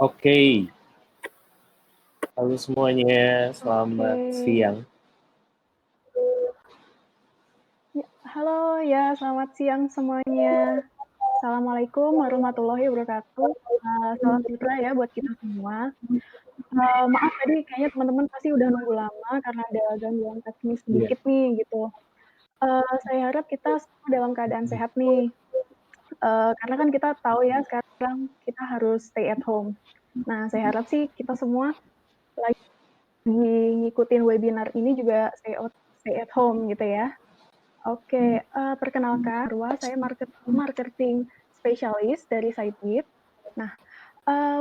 Oke, halo semuanya, selamat Oke. siang. Halo ya, selamat siang semuanya. Assalamualaikum warahmatullahi wabarakatuh. Salam sejahtera ya buat kita semua. Maaf tadi kayaknya teman-teman pasti udah nunggu lama karena ada gangguan teknis Iya, sedikit nih gitu. Saya harap kita semua dalam keadaan sehat nih. Karena kan kita tahu ya sekarang kita harus stay at home. Nah, saya harap sih kita semua lagi ngikutin webinar ini juga stay at home gitu ya. Oke, perkenalkan, Marwa, saya marketing spesialis dari Sitebit. Nah,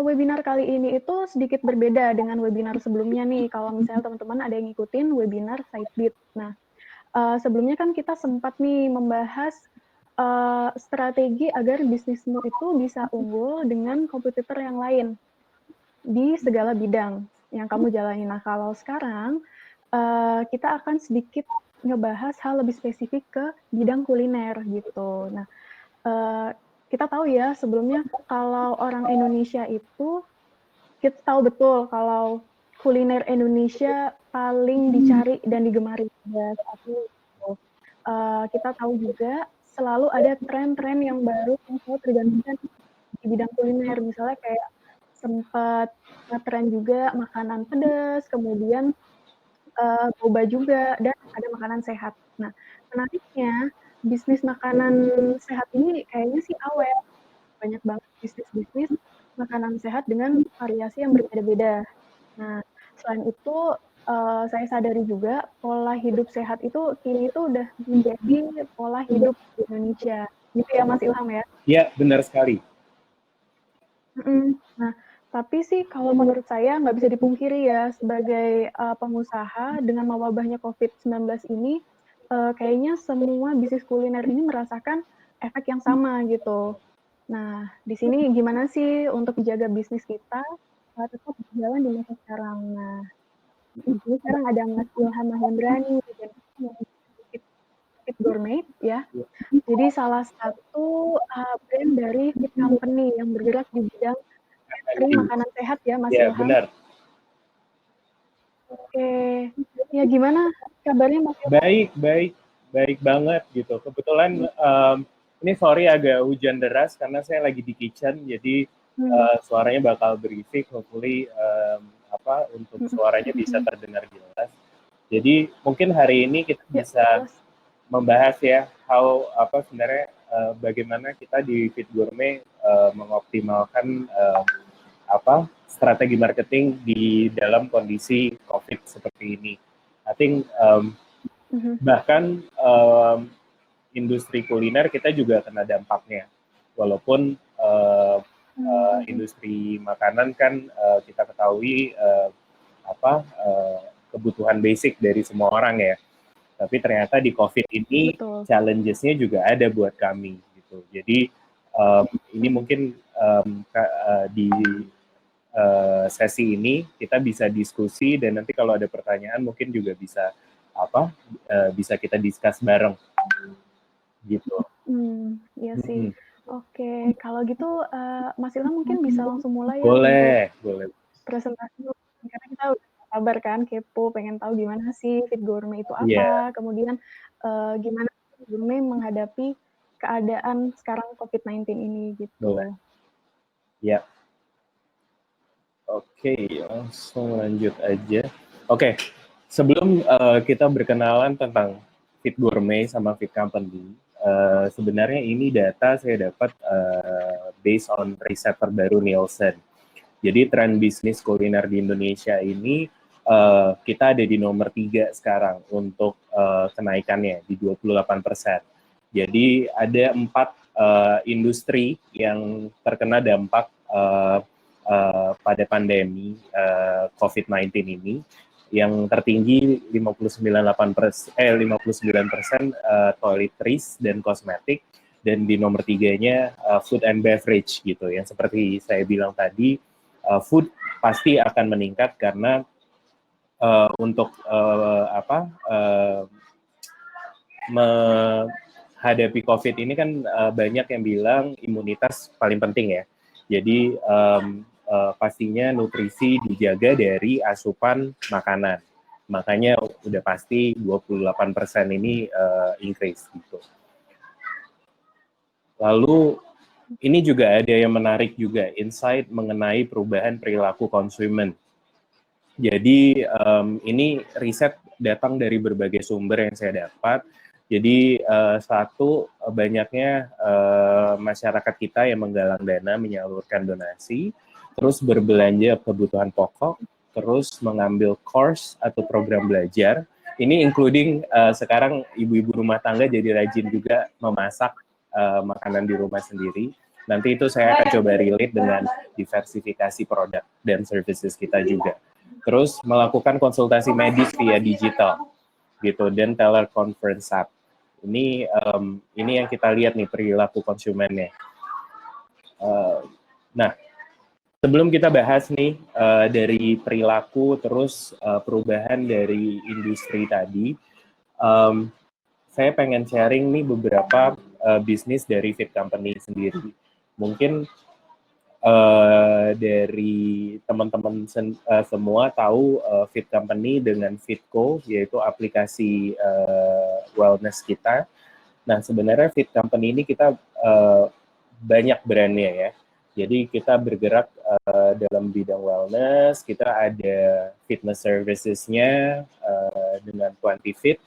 webinar kali ini itu sedikit berbeda dengan webinar sebelumnya nih, kalau misalnya teman-teman ada yang ngikutin webinar Sitebit. Nah, sebelumnya kan kita sempat nih membahas strategi agar bisnismu itu bisa unggul dengan kompetitor yang lain di segala bidang yang kamu jalani. Nah, kalau sekarang kita akan sedikit ngebahas hal lebih spesifik ke bidang kuliner gitu. Nah, eee, kita tahu ya sebelumnya kalau orang Indonesia itu, kita tahu betul kalau kuliner Indonesia paling dicari dan digemari pada saat ini gitu. Kita tahu juga selalu ada tren-tren yang baru yang selalu tergantikan di bidang kuliner, misalnya kayak sempet ngetren juga makanan pedas, kemudian boba juga, dan ada makanan sehat. Nah, menariknya bisnis makanan sehat ini kayaknya sih awet, banyak banget bisnis-bisnis makanan sehat dengan variasi yang berbeda-beda. Nah, selain itu, saya sadari juga pola hidup sehat itu kini itu udah menjadi pola hidup di Indonesia, gitu ya Mas Ilham ya? iya benar sekali. Nah, tapi sih kalau menurut saya nggak bisa dipungkiri ya, sebagai, pengusaha dengan mewabahnya COVID-19 ini, kayaknya semua bisnis kuliner ini merasakan efek yang sama gitu. Nah, di sini gimana sih untuk menjaga bisnis kita, tetap berjalan di masa sekarang? Nah, di sini sekarang ada Mas Ilham Mahendrani dan Fit Fit Gourmet ya. Jadi salah satu, brand dari Fit Company yang bergerak di bidang catering makanan sehat ya, Mas Iya Ilham? benar. Oke. Ya gimana kabarnya Mas Ilham? Baik, baik, baik banget gitu. Kebetulan ini sorry agak hujan deras karena saya lagi di kitchen, jadi Mmm, suaranya bakal berisik. Hopefully untuk mhm, suaranya bisa terdengar jelas. Jadi mungkin hari ini kita ya bisa jelas. membahas ya sebenarnya bagaimana kita di Fit Gourmet mengoptimalkan strategi marketing di dalam kondisi COVID seperti ini. I think Mhm, bahkan industri kuliner kita juga kena dampaknya. Walaupun mhm, industri makanan kan kita ketahui kebutuhan basic dari semua orang ya. Tapi ternyata di COVID ini betul. challenges-nya juga ada buat kami gitu. Jadi ini Mhm, mungkin di sesi ini kita bisa diskusi dan nanti kalau ada pertanyaan mungkin juga bisa bisa kita discuss bareng gitu. iya sih. Hmm. Oke, kalau gitu, Mas Ilham mungkin bisa langsung mulai ya untuk Boleh, boleh. presentasi dulu, karena kita udah gak sabar kan, kepo, pengen tahu gimana sih Fit Gourmet itu Iya, apa, kemudian, gimana Fit Gourmet menghadapi keadaan sekarang COVID-19 ini boleh. gitu. Ya, oke, langsung lanjut aja. Oke, sebelum kita berkenalan tentang Fit Gourmet sama Fit Company, sebenarnya ini data saya dapat based on riset terbaru Nielsen. Jadi tren bisnis kuliner di Indonesia ini kita ada di nomor 3 sekarang untuk kenaikannya di 28%. Jadi ada 4 industri yang terkena dampak pada pandemi COVID-19 ini. Yang tertinggi 59% toiletries dan kosmetik, dan di nomor tiganya food and beverage gitu. Yang seperti saya bilang tadi, food pasti akan meningkat karena untuk menghadapi COVID ini kan banyak yang bilang imunitas paling penting ya. Jadi pastinya nutrisi dijaga dari asupan makanan. Makanya udah pasti 28% ini increase gitu. Lalu ini juga ada yang menarik juga, insight mengenai perubahan perilaku konsumen. Jadi ini riset datang dari berbagai sumber yang saya dapat. Jadi satu, banyaknya masyarakat kita yang menggalang dana, menyalurkan donasi, terus berbelanja kebutuhan pokok, terus mengambil course atau program belajar. Ini including sekarang ibu-ibu rumah tangga jadi rajin juga memasak makanan di rumah sendiri. Nanti itu saya akan coba relate dengan diversifikasi produk dan services kita juga. Terus melakukan konsultasi medis via digital, gitu, dan teleconference app. Ini yang kita lihat nih perilaku konsumennya. Nah, sebelum kita bahas nih dari perilaku terus perubahan dari industri tadi, saya pengen sharing nih beberapa bisnis dari Fit Company sendiri. Mungkin dari teman-teman semua tahu Fit Company dengan Fitco, yaitu aplikasi wellness kita. Nah, sebenarnya Fit Company ini kita banyak brandnya ya. Jadi kita bergerak dalam bidang wellness, kita ada fitness services-nya dengan 20 Fit.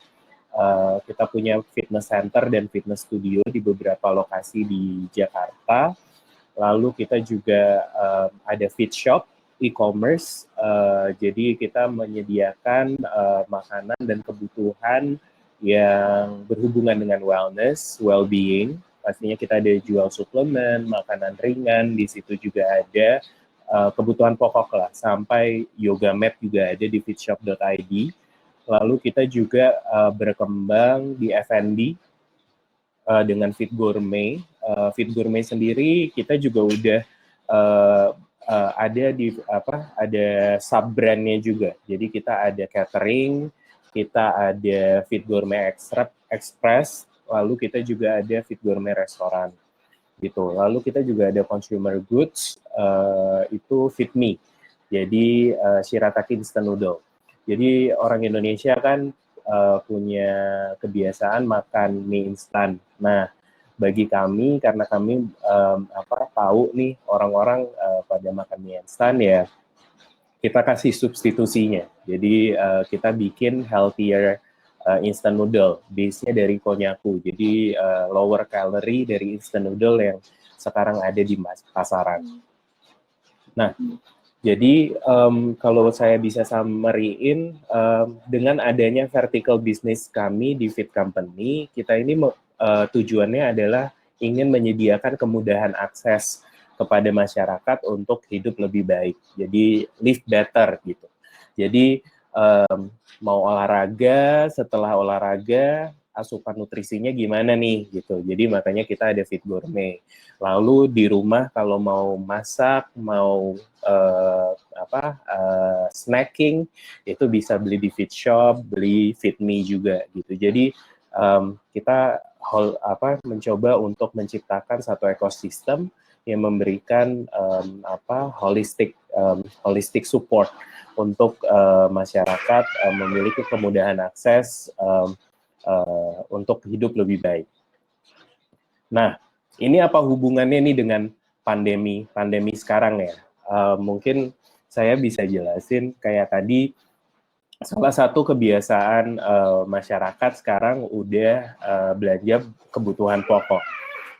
Kita punya fitness center dan fitness studio di beberapa lokasi di Jakarta. Lalu kita juga ada Fit Shop, e-commerce, jadi kita menyediakan makanan dan kebutuhan yang berhubungan dengan wellness, well-being. Pastinya kita ada jual suplemen, makanan ringan, di situ juga ada kebutuhan pokok lah, sampai yoga mat juga ada di fitshop.id. Lalu kita juga berkembang di F&B, dengan Fit Gourmet. Fit Gourmet sendiri kita juga udah ada sub brandnya juga. Jadi kita ada catering, kita ada Fit Gourmet Express, lalu kita juga ada Fit Gourmet Restoran gitu. Lalu kita juga ada consumer goods, itu Fit Me. Jadi shirataki instant noodle. Jadi orang Indonesia kan punya kebiasaan makan mie instan. Nah, bagi kami, karena kami tahu nih orang-orang pada makan mie instan, ya kita kasih substitusinya. Jadi kita bikin healthier instant noodle, base-nya dari konnyaku. Jadi lower calorie dari instant noodle yang sekarang ada di pasaran. Nah, jadi kalau saya bisa summary-in, dengan adanya vertical business kami di Fit Company, kita ini tujuannya adalah ingin menyediakan kemudahan akses kepada masyarakat untuk hidup lebih baik. Jadi live better gitu. Jadi mau olahraga, setelah olahraga asupan nutrisinya gimana nih gitu. Jadi makanya kita ada Fit Gourmet. Lalu di rumah kalau mau masak, mau snacking, itu bisa beli di Fit Shop, beli Fit Me juga gitu. Jadi kita mencoba untuk menciptakan satu ekosistem yang memberikan holistic support untuk masyarakat memiliki kemudahan akses untuk hidup lebih baik. Nah, ini apa hubungannya nih dengan pandemi sekarang ya? Mungkin saya bisa jelasin kayak tadi, salah satu kebiasaan masyarakat sekarang udah belanja kebutuhan pokok.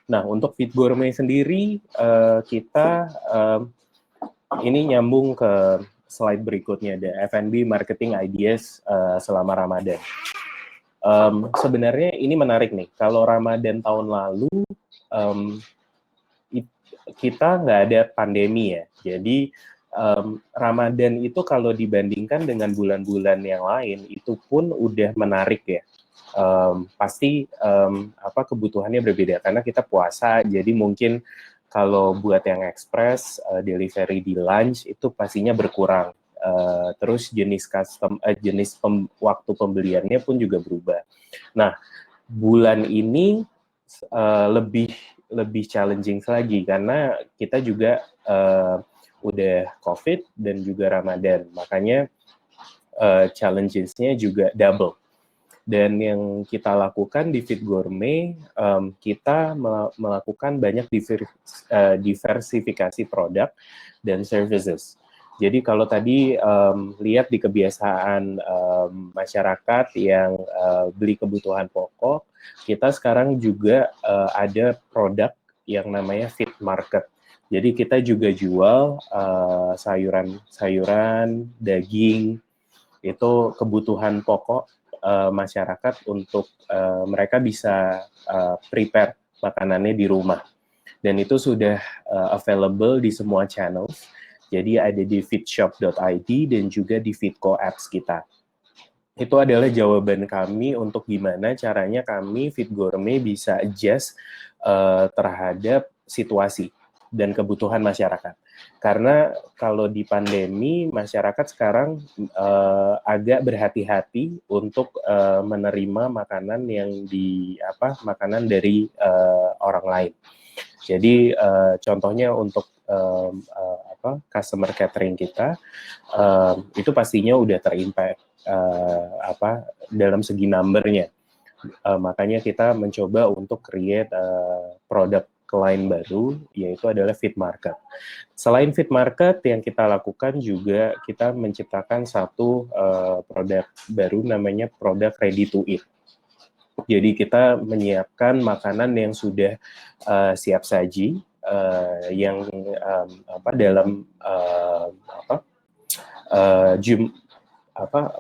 Nah, untuk Fit Gourmet sendiri, kita ini nyambung ke slide berikutnya, ada F&B Marketing Ideas selama Ramadan. Sebenarnya ini menarik nih, kalau Ramadan tahun lalu kita nggak ada pandemi ya, jadi Ramadan itu kalau dibandingkan dengan bulan-bulan yang lain, itu pun udah menarik ya. Pasti kebutuhannya berbeda, karena kita puasa, jadi mungkin kalau buat yang express, delivery di lunch, itu pastinya berkurang. Terus waktu pembeliannya pun juga berubah. Nah, bulan ini lebih challenging lagi karena kita juga udah COVID dan juga Ramadan, makanya challenges-nya juga double. Dan yang kita lakukan di Fit Gourmet, kita melakukan banyak diversifikasi produk dan services. Jadi kalau tadi lihat di kebiasaan masyarakat yang beli kebutuhan pokok, kita sekarang juga ada produk yang namanya Fit Market. Jadi kita juga jual sayuran, daging, itu kebutuhan pokok masyarakat untuk mereka bisa prepare makanannya di rumah. Dan itu sudah available di semua channels. Jadi ada di fitshop.id dan juga di Fitco apps kita. Itu adalah jawaban kami untuk gimana caranya kami Fit Gourmet bisa adjust terhadap situasi dan kebutuhan masyarakat. Karena kalau di pandemi, masyarakat sekarang agak berhati-hati untuk menerima makanan yang makanan dari orang lain. Jadi contohnya untuk customer catering kita itu pastinya udah terimpact dalam segi numbernya. Makanya kita mencoba untuk create produk line baru, yaitu adalah Fit Market. Selain Fit Market, yang kita lakukan juga kita menciptakan satu produk baru namanya produk ready to eat. Jadi kita menyiapkan makanan yang sudah siap saji, yang dalam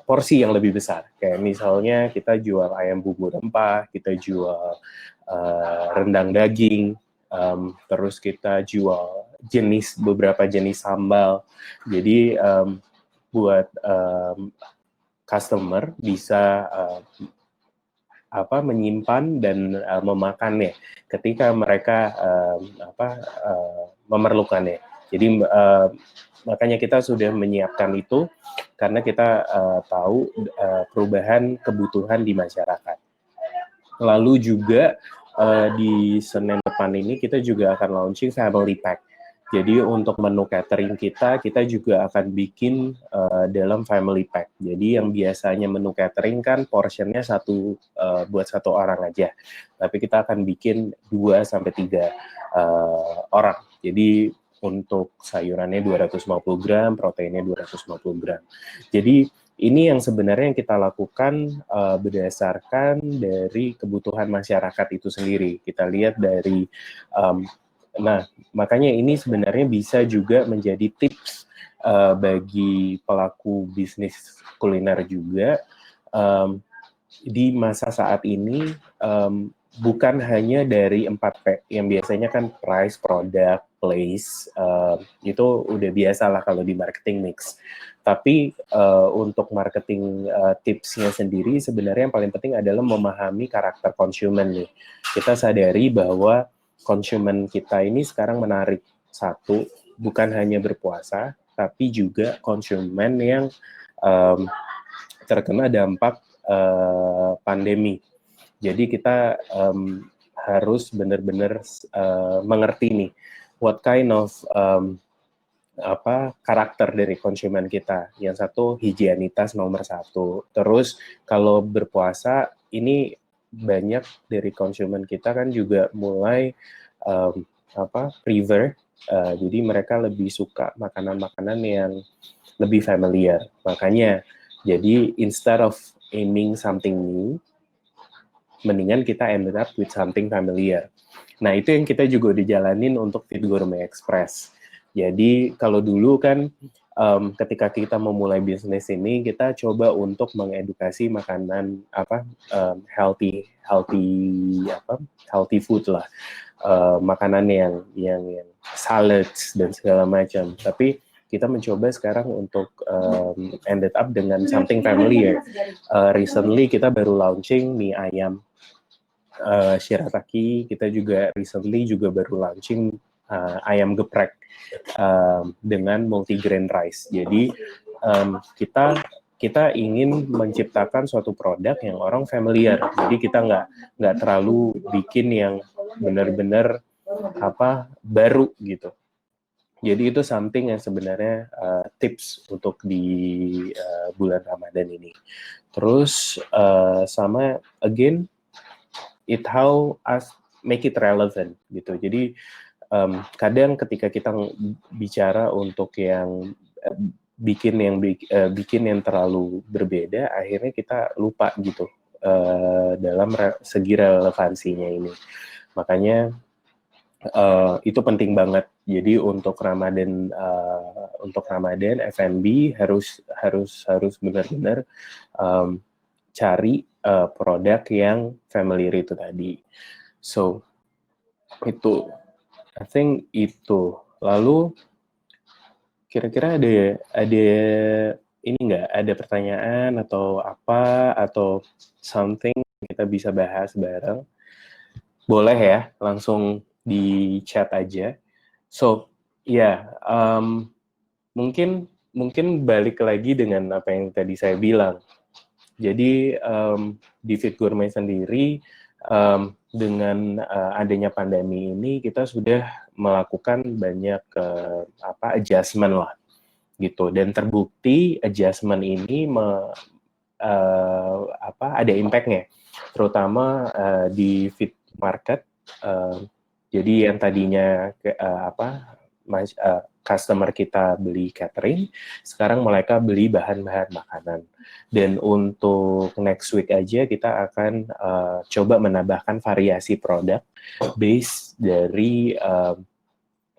porsi yang lebih besar. Kayak misalnya kita jual ayam bumbu rempah, kita jual rendang daging, terus kita jual beberapa jenis sambal. Jadi buat customer bisa menyimpan dan memakannya ketika mereka memerlukannya. Jadi makanya kita sudah menyiapkan itu karena kita tahu perubahan kebutuhan di masyarakat. Lalu juga di Senin depan ini kita juga akan launching family pack. Jadi untuk menu catering kita juga akan bikin dalam family pack. Jadi yang biasanya menu catering kan portionnya buat satu orang aja. Tapi kita akan bikin 2-3 orang. Jadi untuk sayurannya 250 gram, proteinnya 250 gram. Jadi ini yang sebenarnya yang kita lakukan berdasarkan dari kebutuhan masyarakat itu sendiri. Kita lihat dari makanya ini sebenarnya bisa juga menjadi tips bagi pelaku bisnis kuliner juga di masa saat ini, bukan hanya dari 4P yang biasanya kan price, product, place, itu udah biasa lah kalau di marketing mix. Tapi untuk marketing tipsnya sendiri sebenarnya yang paling penting adalah memahami karakter konsumen nih. Kita sadari bahwa konsumen kita ini sekarang menarik, satu, bukan hanya berpuasa, tapi juga konsumen yang terkena dampak pandemi. Jadi kita harus benar-benar mengerti nih, what kind of karakter dari konsumen kita. Yang satu, higienitas nomor 1. Terus kalau berpuasa, ini banyak dari konsumen kita kan juga mulai prefer, jadi mereka lebih suka makanan-makanan yang lebih familiar. Makanya jadi instead of aiming something new, mendingan kita ended up with something familiar. Nah itu yang kita juga dijalanin untuk Fit Gourmet Express. Jadi kalau dulu kan ketika kita memulai bisnis ini, kita coba untuk mengedukasi makanan healthy food lah, makanan yang salads dan segala macam. Tapi kita mencoba sekarang untuk ended up dengan something familiar. Recently kita baru launching mie ayam shirataki. Kita juga recently baru launching ayam geprek dengan multigrain rice. Jadi kita ingin menciptakan suatu produk yang orang familiar. Jadi kita nggak terlalu bikin yang benar-benar baru gitu. Jadi itu something yang sebenarnya tips untuk di bulan Ramadan ini. Terus sama again, it how us make it relevant gitu. Jadi kadang ketika kita bicara untuk yang bikin yang terlalu berbeda, akhirnya kita lupa gitu dalam segi relevansinya ini. Makanya itu penting banget. Jadi untuk Ramadan F&B harus benar-benar cari produk yang familiar itu tadi. So itu, I think itu. Lalu kira-kira ada ini nggak, ada pertanyaan atau apa atau something kita bisa bahas bareng? Boleh ya, langsung di chat aja. So, ya, mungkin balik lagi dengan apa yang tadi saya bilang. Jadi di Fit Gourmet sendiri dengan adanya pandemi ini kita sudah melakukan banyak adjustment lah gitu, dan terbukti adjustment ini ada impact-nya, terutama di Fit Market. Jadi yang tadinya customer kita beli catering, sekarang mereka beli bahan-bahan makanan. Dan untuk next week aja kita akan coba menambahkan variasi produk based dari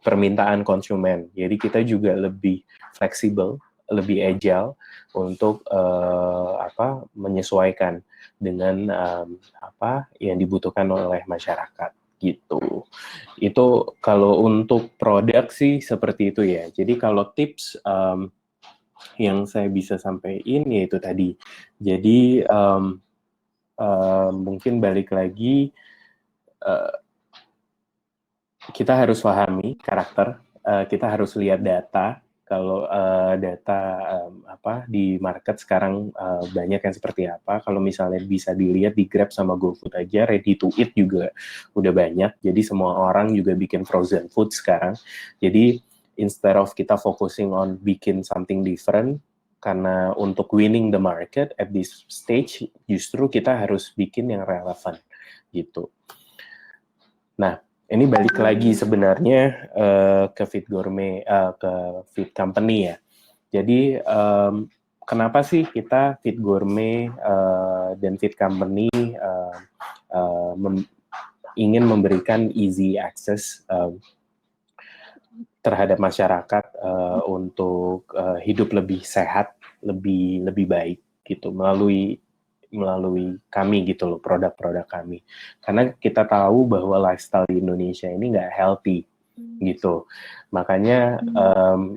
permintaan konsumen. Jadi kita juga lebih fleksibel, lebih agile untuk menyesuaikan dengan apa yang dibutuhkan oleh masyarakat gitu. Itu kalau untuk produk sih seperti itu ya. Jadi kalau tips yang saya bisa sampaikan yaitu tadi. Jadi mungkin balik lagi, kita harus pahami karakter, kita harus lihat data. Kalau data di market sekarang banyak yang seperti apa. Kalau misalnya bisa dilihat di Grab sama GoFood aja, ready to eat juga udah banyak. Jadi semua orang juga bikin frozen food sekarang. Jadi instead of kita focusing on bikin something different, karena untuk winning the market at this stage, justru kita harus bikin yang relevan gitu. Nah, ini balik lagi sebenarnya ke Fit Gourmet, ke Fit Company ya. Jadi kenapa sih kita Fit Gourmet dan Fit Company ingin memberikan easy access terhadap masyarakat untuk hidup lebih sehat, lebih baik gitu melalui kami gitu loh, produk-produk kami. Karena kita tahu bahwa lifestyle di Indonesia ini nggak healthy gitu. Makanya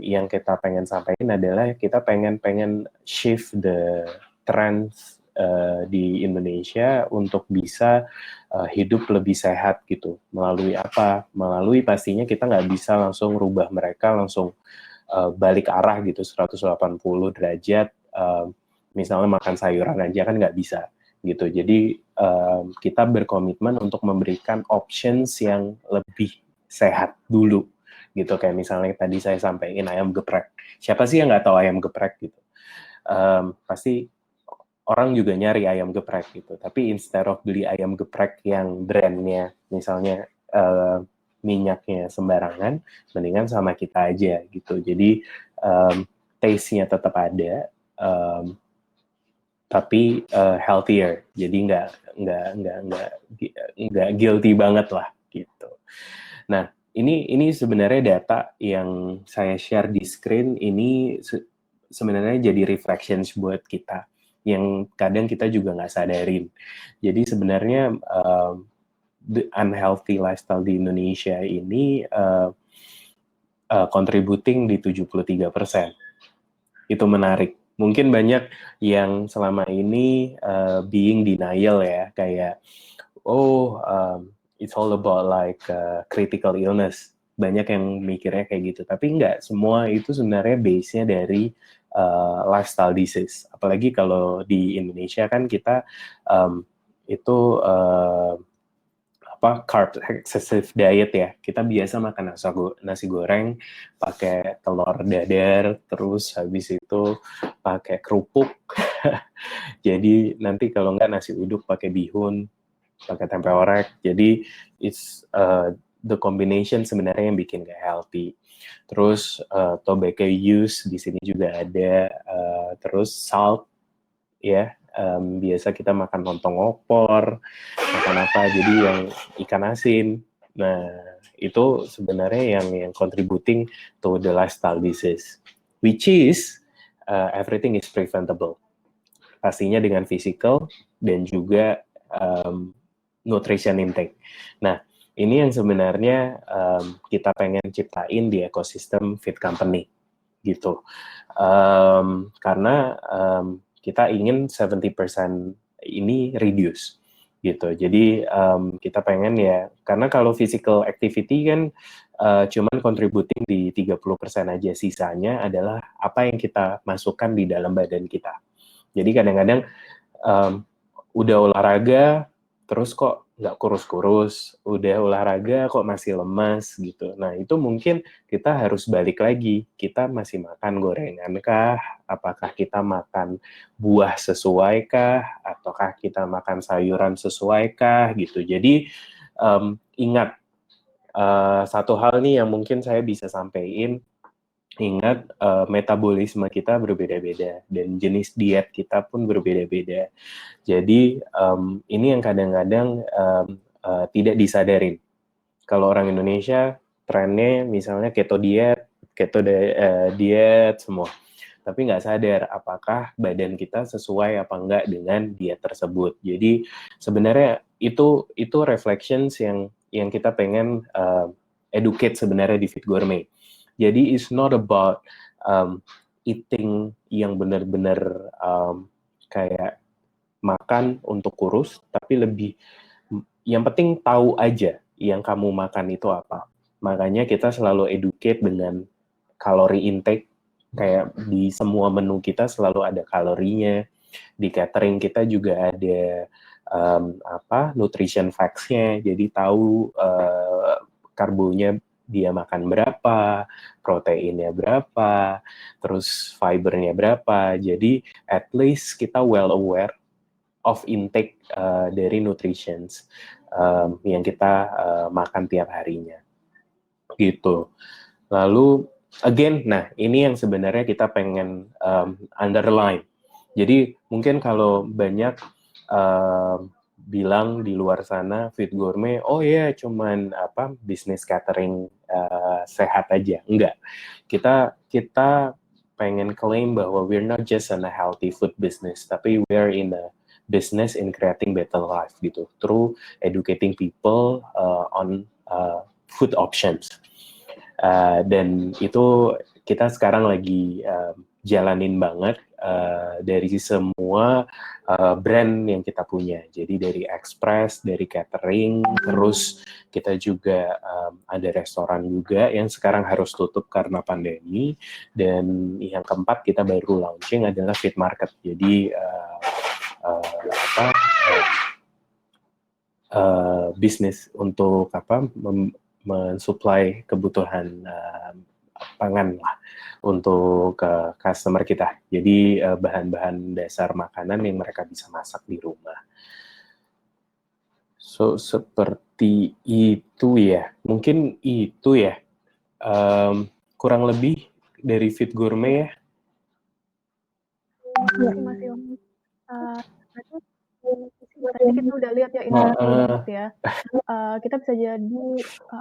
yang kita pengen sampaikan adalah kita pengen shift the trends di Indonesia untuk bisa hidup lebih sehat gitu. Melalui apa? Melalui pastinya kita nggak bisa langsung rubah mereka langsung balik arah gitu 180 derajat. Misalnya makan sayuran aja kan nggak bisa gitu. Jadi kita berkomitmen untuk memberikan options yang lebih sehat dulu gitu. Kayak misalnya tadi saya sampaikan ayam geprek. Siapa sih yang nggak tahu ayam geprek gitu? Pasti orang juga nyari ayam geprek gitu. Tapi instead of beli ayam geprek yang brandnya misalnya minyaknya sembarangan, mendingan sama kita aja gitu. Jadi taste-nya tetap ada, tapi healthier. Jadi nggak guilty banget lah gitu. Nah, ini sebenarnya data yang saya share di screen ini sebenarnya jadi reflections buat kita yang kadang kita juga nggak sadarin. Jadi sebenarnya the unhealthy lifestyle di Indonesia ini contributing di 73%. Itu menarik. Mungkin banyak yang selama ini being denial ya, kayak it's all about like critical illness. Banyak yang mikirnya kayak gitu, tapi enggak, semua itu sebenarnya base-nya dari lifestyle disease. Apalagi kalau di Indonesia kan kita itu carb excessive diet ya. Kita biasa makan nasi goreng pakai telur dadar, terus habis itu pakai kerupuk. Jadi nanti kalau nggak nasi uduk pakai bihun, pakai tempe orek. Jadi it's the combination sebenarnya yang bikin gak healthy. Terus tobacco use di sini juga ada. Terus salt ya. Biasa kita makan lontong opor, makan apa, jadi yang ikan asin. Nah, itu sebenarnya yang contributing to the lifestyle disease, which is everything is preventable. Pastinya dengan physical dan juga nutrition intake. Nah, ini yang sebenarnya kita pengen ciptain di ekosistem Fit Company, gitu. Karena kita ingin 70% ini reduce gitu. Jadi kita pengen ya, karena kalau physical activity kan cuman contributing di 30% aja, sisanya adalah apa yang kita masukkan di dalam badan kita. Jadi kadang-kadang udah olahraga terus kok nggak kurus-kurus, udah olahraga kok masih lemas gitu. Nah itu mungkin kita harus balik lagi, kita masih makan gorengan kah? Apakah kita makan buah sesuai kah? Ataukah kita makan sayuran sesuai kah? Gitu. Jadi ingat, satu hal nih yang mungkin saya bisa sampaikan, ingat metabolisme kita berbeda-beda dan jenis diet kita pun berbeda-beda. Jadi ini yang kadang-kadang tidak disadarin. Kalau orang Indonesia trennya misalnya keto diet semua, tapi nggak sadar apakah badan kita sesuai apa enggak dengan diet tersebut. Jadi sebenarnya itu reflections yang kita pengen educate sebenarnya di Fit Gourmet. Jadi it's not about eating yang benar-benar kayak makan untuk kurus, tapi lebih yang penting tahu aja yang kamu makan itu apa. Makanya kita selalu educate dengan kalori intake, kayak di semua menu kita selalu ada kalorinya. Di catering kita juga ada nutrition facts-nya, jadi tahu karbonya dia makan berapa, proteinnya berapa, terus fibernya berapa. Jadi at least kita well aware of intake dari nutrition yang kita makan tiap harinya, gitu. Lalu again, nah ini yang sebenarnya kita pengen underline. Jadi mungkin kalau banyak bilang di luar sana Fit Gourmet, oh ya cuman bisnis catering sehat aja. Enggak. Kita pengen claim bahwa we're not just in a healthy food business, tapi we're in a business in creating better life gitu, through educating people on food options. Dan itu kita sekarang lagi jalanin banget dari semua brand yang kita punya. Jadi dari express, dari catering, terus kita juga ada restoran juga yang sekarang harus tutup karena pandemi. Dan yang keempat kita baru launching adalah Fit Market. Jadi bisnis untuk mensuplai kebutuhan pangan lah untuk customer kita. Jadi bahan-bahan dasar makanan yang mereka bisa masak di rumah. So seperti itu ya. Mungkin itu ya. Kurang lebih dari Fit Gourmet ya. Mas Ilham. Tadi kita udah lihat ya insightful banget ya. Kita bisa jadi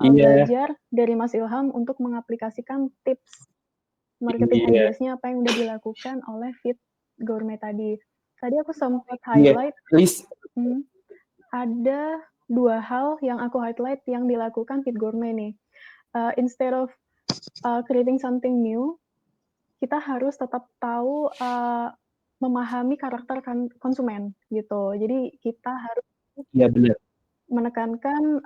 belajar dari Mas Ilham untuk mengaplikasikan tips marketing ideas-nya apa yang udah dilakukan oleh Fit Gourmet tadi. Tadi aku sempat highlight, ada 2 hal yang aku highlight yang dilakukan Fit Gourmet nih. Instead of creating something new, kita harus tetap tahu memahami karakter konsumen gitu. Jadi kita harus menekankan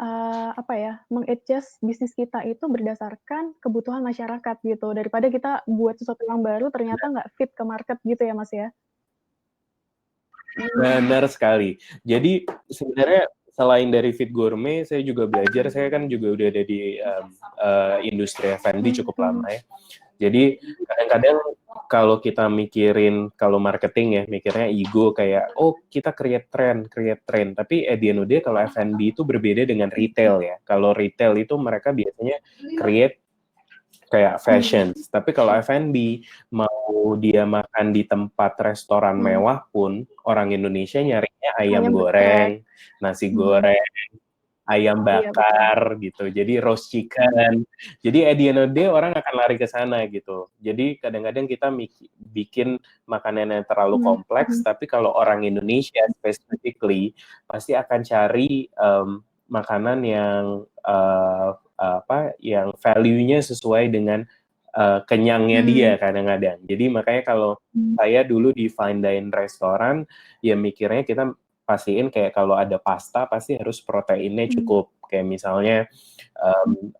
mengadjust bisnis kita itu berdasarkan kebutuhan masyarakat gitu, daripada kita buat sesuatu yang baru ternyata nggak fit ke market gitu ya Mas ya. Benar sekali. Jadi sebenarnya selain dari Fit Gourmet, saya juga belajar. Saya kan juga udah ada di industri F&B cukup lama ya. Jadi kadang-kadang kalau kita mikirin, kalau marketing ya, mikirnya ego kayak, oh kita create trend. Tapi at the end of the day, kalau F&B itu berbeda dengan retail ya. Kalau retail itu mereka biasanya create kayak fashion. Tapi kalau F&B, mau dia makan di tempat restoran mewah pun, orang Indonesia nyarinya ayam goreng, nasi goreng, ayam Iya, betul. bakar gitu. Jadi roast chicken. Jadi at the end of the day orang akan lari ke sana gitu. Jadi kadang-kadang kita bikin makanan yang terlalu kompleks, tapi kalau orang Indonesia specifically pasti akan cari makanan yang yang value-nya sesuai dengan kenyangnya dia kadang-kadang. Jadi makanya kalau saya dulu di fine dine restoran, ya mikirnya kita pastiin kayak kalau ada pasta pasti harus proteinnya cukup. Kayak misalnya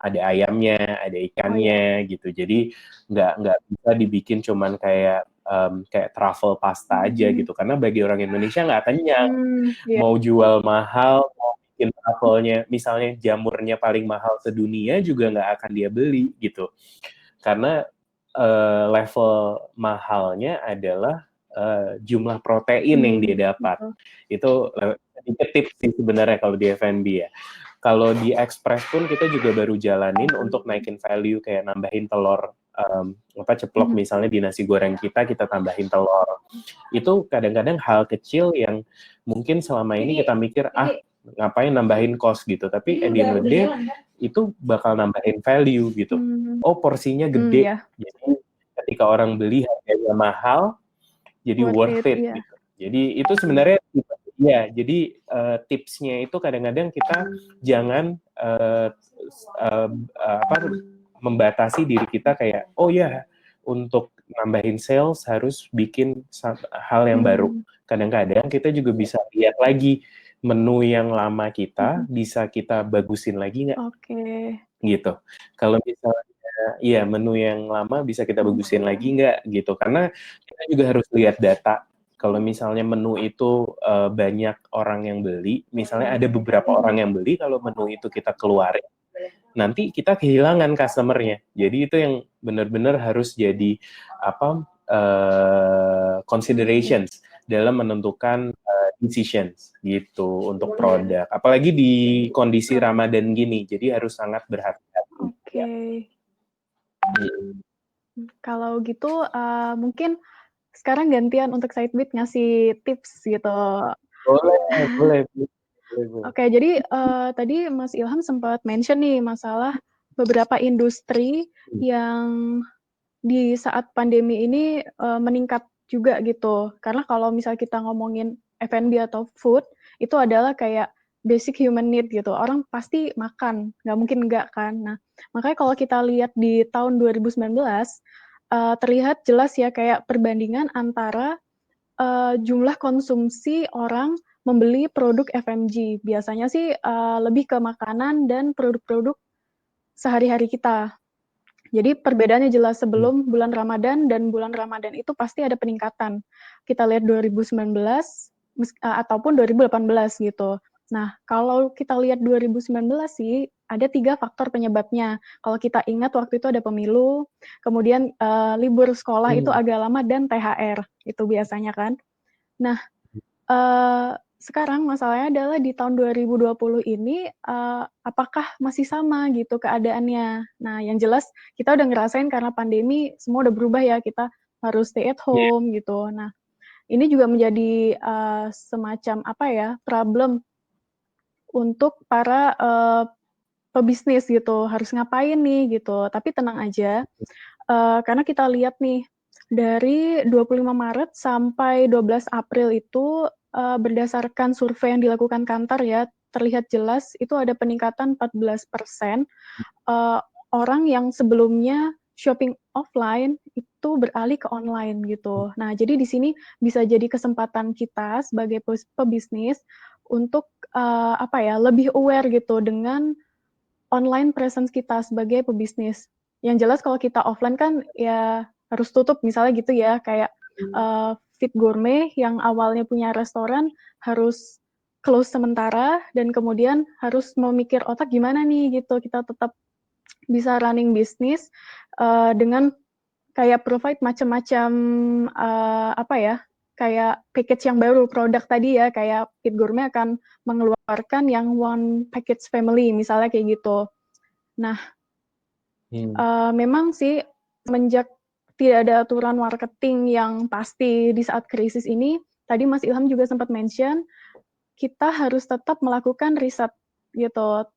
ada ayamnya, ada ikannya gitu. Jadi nggak bisa dibikin cuman kayak truffle pasta aja gitu. Karena bagi orang Indonesia nggak kenyang. Mau jual mahal, mau bikin truffle-nya, misalnya jamurnya paling mahal sedunia juga nggak akan dia beli gitu. Karena level mahalnya adalah jumlah protein yang dia dapat. Itu sedikit tips sih sebenarnya kalau di F&B ya. Kalau di Express pun kita juga baru jalanin untuk naikin value, kayak nambahin telur ceplok misalnya di nasi goreng kita tambahin telur. Itu kadang-kadang hal kecil yang mungkin selama ini kita mikir ngapain nambahin cost gitu, tapi at the end of the day itu bakal nambahin value gitu. Oh porsinya gede, jadi ketika orang beli harganya mahal, jadi worth it gitu. Jadi itu sebenarnya ya, jadi tipsnya itu kadang-kadang kita jangan membatasi diri kita kayak, oh ya untuk nambahin sales harus bikin hal yang baru. Kadang-kadang kita juga bisa lihat lagi menu yang lama kita, bisa kita bagusin lagi nggak? Gitu. Kalau misalnya, iya menu yang lama bisa kita bagusin lagi nggak gitu. Karena kita juga harus lihat data. Kalau misalnya menu itu banyak orang yang beli, misalnya ada beberapa orang yang beli, kalau menu itu kita keluarin, nanti kita kehilangan customer-nya. Jadi itu yang benar-benar harus jadi considerations dalam menentukan decisions gitu untuk produk. Apalagi di kondisi Ramadan gini, jadi harus sangat berhati-hati. Kalau gitu mungkin sekarang gantian untuk Sidebeat ngasih tips gitu. Boleh. Oke, jadi tadi Mas Ilham sempat mention nih masalah beberapa industri yang di saat pandemi ini meningkat juga gitu. Karena kalau misal kita ngomongin F&B atau food, itu adalah kayak basic human need gitu. Orang pasti makan, nggak mungkin nggak kan. Nah, makanya kalau kita lihat di tahun 2019, terlihat jelas ya kayak perbandingan antara jumlah konsumsi orang membeli produk FMG. Biasanya sih lebih ke makanan dan produk-produk sehari-hari kita. Jadi perbedaannya jelas sebelum bulan Ramadan dan bulan Ramadan itu pasti ada peningkatan. Kita lihat 2019 ataupun 2018 gitu. Nah, kalau kita lihat 2019 sih ada 3 faktor penyebabnya. Kalau kita ingat waktu itu ada pemilu, kemudian libur sekolah itu agak lama dan THR itu biasanya kan. Nah, sekarang masalahnya adalah di tahun 2020 ini, apakah masih sama gitu keadaannya? Nah, yang jelas kita udah ngerasain karena pandemi semua udah berubah ya, kita harus stay at home gitu. Nah, ini juga menjadi semacam problem untuk para pebisnis gitu, harus ngapain nih gitu. Tapi tenang aja, karena kita lihat nih dari 25 Maret sampai 12 April itu berdasarkan survei yang dilakukan Kantar ya, terlihat jelas itu ada peningkatan 14% orang yang sebelumnya shopping offline itu beralih ke online gitu. Nah, jadi di sini bisa jadi kesempatan kita sebagai pebisnis untuk lebih aware gitu dengan online presence kita sebagai pebisnis. Yang jelas kalau kita offline kan ya harus tutup misalnya gitu ya, kayak Fit Gourmet yang awalnya punya restoran harus close sementara dan kemudian harus memikir otak gimana nih gitu kita tetap bisa running bisnis dengan kayak provide macam-macam apa ya kayak package yang baru produk tadi ya kayak Fit Gourmet akan mengeluarkan yang one package family misalnya kayak gitu. Nah memang sih semenjak tidak ada aturan marketing yang pasti di saat krisis ini tadi Mas Ilham juga sempat mention kita harus tetap melakukan riset gitu.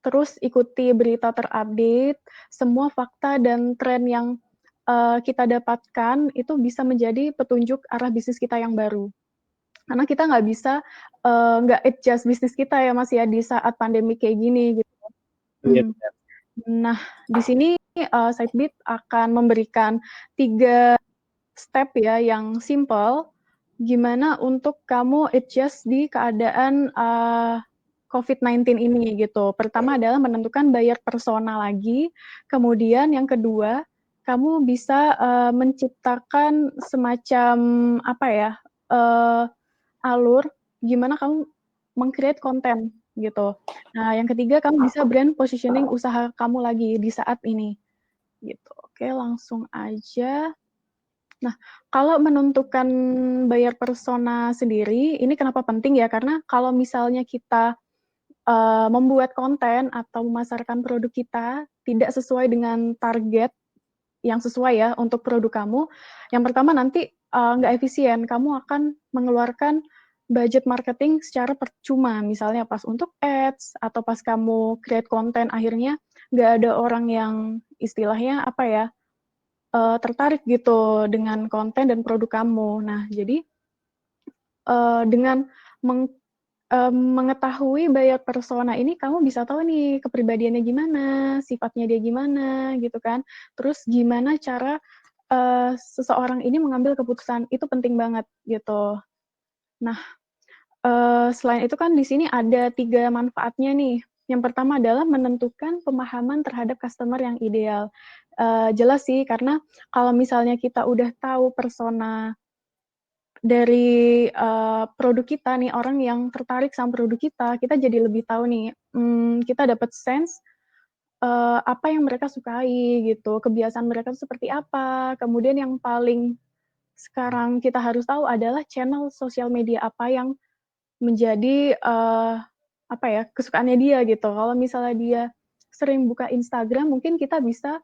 Terus ikuti berita terupdate, semua fakta dan tren yang kita dapatkan itu bisa menjadi petunjuk arah bisnis kita yang baru. Karena kita nggak bisa nggak adjust bisnis kita ya Mas ya di saat pandemi kayak gini gitu. Iya. Nah di sini Sidebit akan memberikan 3 step ya yang simple gimana untuk kamu adjust di keadaan COVID-19 ini gitu. Pertama adalah menentukan buyer persona lagi, kemudian yang kedua, kamu bisa menciptakan semacam apa ya, alur gimana kamu meng-create konten gitu. Nah, yang ketiga kamu bisa brand positioning usaha kamu lagi di saat ini gitu. Oke, langsung aja. Nah, kalau menentukan buyer persona sendiri, ini kenapa penting ya? Karena kalau misalnya kita membuat konten atau memasarkan produk kita tidak sesuai dengan target yang sesuai ya untuk produk kamu, yang pertama nanti nggak efisien. Kamu akan mengeluarkan budget marketing secara percuma, misalnya pas untuk ads atau pas kamu create konten akhirnya nggak ada orang yang istilahnya apa ya tertarik gitu dengan konten dan produk kamu. Nah, jadi dengan mengetahui buyer persona ini kamu bisa tahu nih kepribadiannya gimana, sifatnya dia gimana gitu kan. Terus gimana cara seseorang ini mengambil keputusan, itu penting banget gitu. Nah, selain itu kan di sini ada 3 manfaatnya nih. Yang pertama adalah menentukan pemahaman terhadap customer yang ideal. Jelas sih karena kalau misalnya kita udah tahu persona dari produk kita nih, orang yang tertarik sama produk kita jadi lebih tahu nih, kita dapat sense apa yang mereka sukai gitu, kebiasaan mereka tuh seperti apa. Kemudian yang paling sekarang kita harus tahu adalah channel sosial media apa yang menjadi, apa ya, kesukaannya dia gitu. Kalau misalnya dia sering buka Instagram, mungkin kita bisa,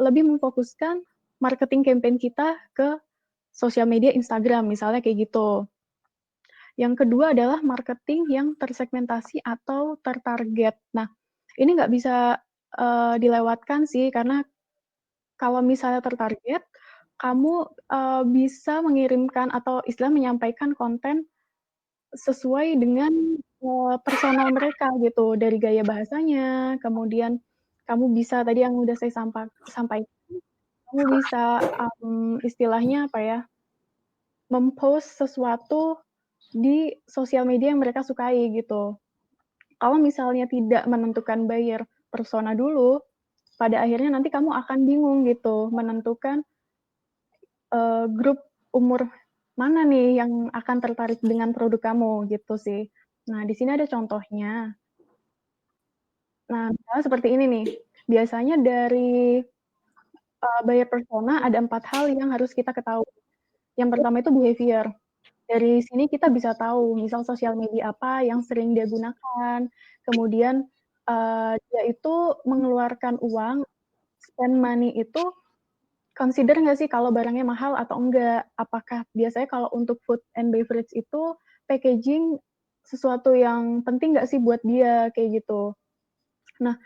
lebih memfokuskan marketing campaign kita ke sosial media Instagram, misalnya kayak gitu. Yang kedua adalah marketing yang tersegmentasi atau tertarget. Nah, ini nggak bisa, dilewatkan sih, karena kalau misalnya tertarget, kamu, bisa mengirimkan atau istilah menyampaikan konten sesuai dengan, personal mereka gitu, dari gaya bahasanya, kemudian kamu bisa tadi yang udah saya sampaikan, kamu bisa, istilahnya apa ya, mem-post sesuatu di sosial media yang mereka sukai gitu. Kalau misalnya tidak menentukan buyer persona dulu, pada akhirnya nanti kamu akan bingung gitu menentukan, grup umur mana nih yang akan tertarik dengan produk kamu gitu sih. Nah, di sini ada contohnya. Nah, misalnya seperti ini nih, biasanya dari, buyer persona ada 4 hal yang harus kita ketahui. Yang pertama itu behavior. Dari sini kita bisa tahu, misal sosial media apa yang sering dia gunakan, kemudian, dia itu mengeluarkan uang, spend money itu consider nggak sih kalau barangnya mahal atau enggak? Apakah biasanya kalau untuk food and beverage itu packaging sesuatu yang penting nggak sih buat dia, kayak gitu. Nah,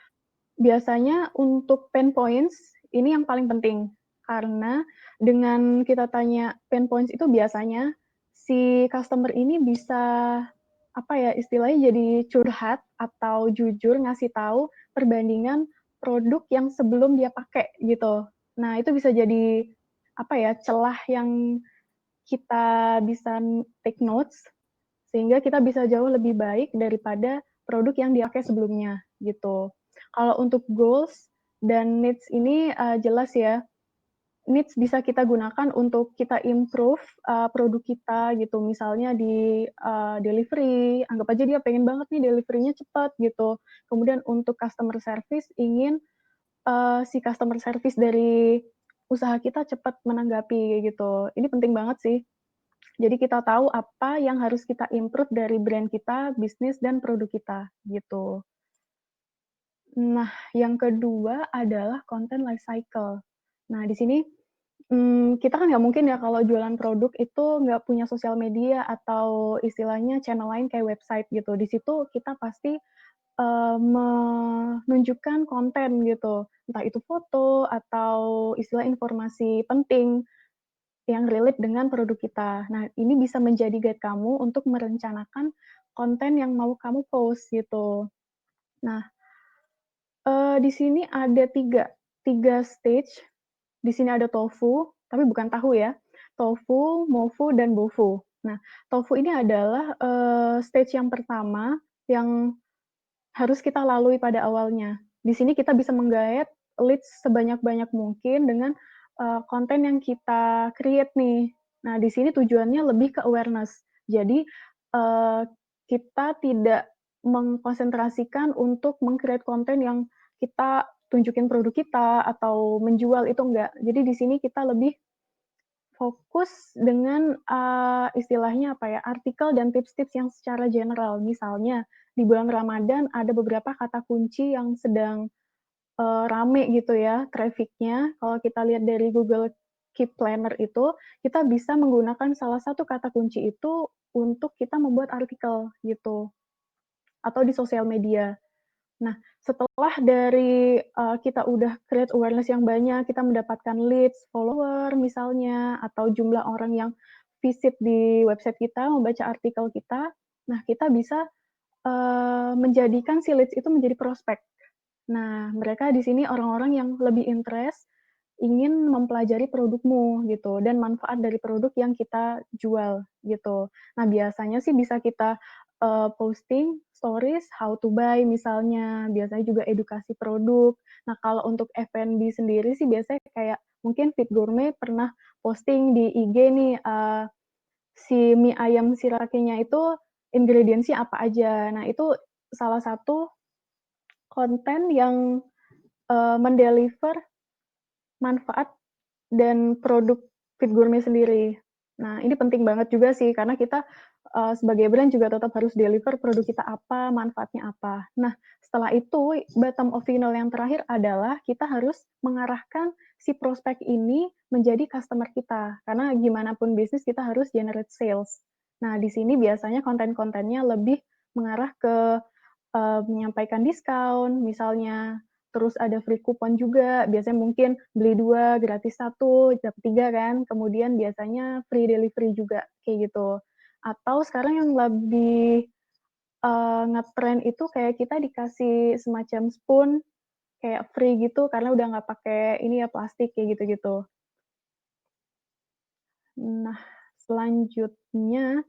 biasanya untuk pain points, ini yang paling penting. Karena dengan kita tanya pain points itu biasanya si customer ini bisa, apa ya, istilahnya jadi curhat atau jujur ngasih tahu perbandingan produk yang sebelum dia pakai gitu. Nah, itu bisa jadi, apa ya, celah yang kita bisa take notes, sehingga kita bisa jauh lebih baik daripada produk yang dia pakai sebelumnya, gitu. Kalau untuk goals dan needs ini, jelas ya, needs bisa kita gunakan untuk kita improve produk kita gitu. Misalnya di delivery, anggap aja dia pengen banget nih delivery-nya cepat gitu. Kemudian untuk customer service ingin si customer service dari usaha kita cepat menanggapi gitu. Ini penting banget sih. Jadi kita tahu apa yang harus kita improve dari brand kita, bisnis, dan produk kita gitu. Nah, yang kedua adalah content life cycle. Nah, di sini kita kan nggak mungkin ya kalau jualan produk itu nggak punya sosial media atau istilahnya channel lain kayak website gitu. Di situ kita pasti, menunjukkan konten gitu, entah itu foto atau istilah informasi penting yang relate dengan produk kita. Nah, ini bisa menjadi guide kamu untuk merencanakan konten yang mau kamu post gitu. Nah, di sini ada tiga stage. Di sini ada tofu, tapi bukan tahu ya. Tofu, mofu, dan bofu. Nah, tofu ini adalah, stage yang pertama yang harus kita lalui pada awalnya. Di sini kita bisa menggayat leads sebanyak-banyak mungkin dengan, konten yang kita create nih. Nah, di sini tujuannya lebih ke awareness. Jadi, kita tidak mengkonsentrasikan untuk meng-create konten yang kita tunjukin produk kita atau menjual, itu enggak. Jadi di sini kita lebih fokus dengan, istilahnya apa ya, artikel dan tips-tips yang secara general. Misalnya, di bulan Ramadan ada beberapa kata kunci yang sedang, rame gitu ya traffic-nya. Kalau kita lihat dari Google Keep Planner itu, kita bisa menggunakan salah satu kata kunci itu untuk kita membuat artikel gitu, atau di sosial media. Nah, setelah dari, kita udah create awareness yang banyak, kita mendapatkan leads, follower misalnya, atau jumlah orang yang visit di website kita, membaca artikel kita, nah kita bisa, menjadikan si leads itu menjadi prospek. Nah, mereka di sini orang-orang yang lebih interest, ingin mempelajari produkmu gitu, dan manfaat dari produk yang kita jual gitu. Nah, biasanya sih bisa kita, posting stories how to buy misalnya, biasanya juga edukasi produk. Nah, kalau untuk F&B sendiri sih biasanya kayak mungkin Fit Gourmet pernah posting di IG nih, si mie ayam shirataki-nya itu ingredients-nya apa aja. Nah, itu salah satu konten yang, mendeliver manfaat dan produk Fit Gourmet sendiri. Nah, ini penting banget juga sih karena kita, sebagai brand juga tetap harus deliver produk kita apa, manfaatnya apa. Nah, setelah itu bottom of funnel yang terakhir adalah kita harus mengarahkan si prospek ini menjadi customer kita, karena gimana pun bisnis kita harus generate sales. Nah, di sini biasanya konten-kontennya lebih mengarah ke, menyampaikan diskon misalnya, terus ada free coupon juga, biasanya mungkin beli 2 gratis 1 dapat 3 kan, kemudian biasanya free delivery juga, kayak gitu. Atau sekarang yang lebih, ngetren itu kayak kita dikasih semacam spoon, kayak free gitu karena udah nggak pakai ini ya, plastik, kayak gitu-gitu. Nah, selanjutnya,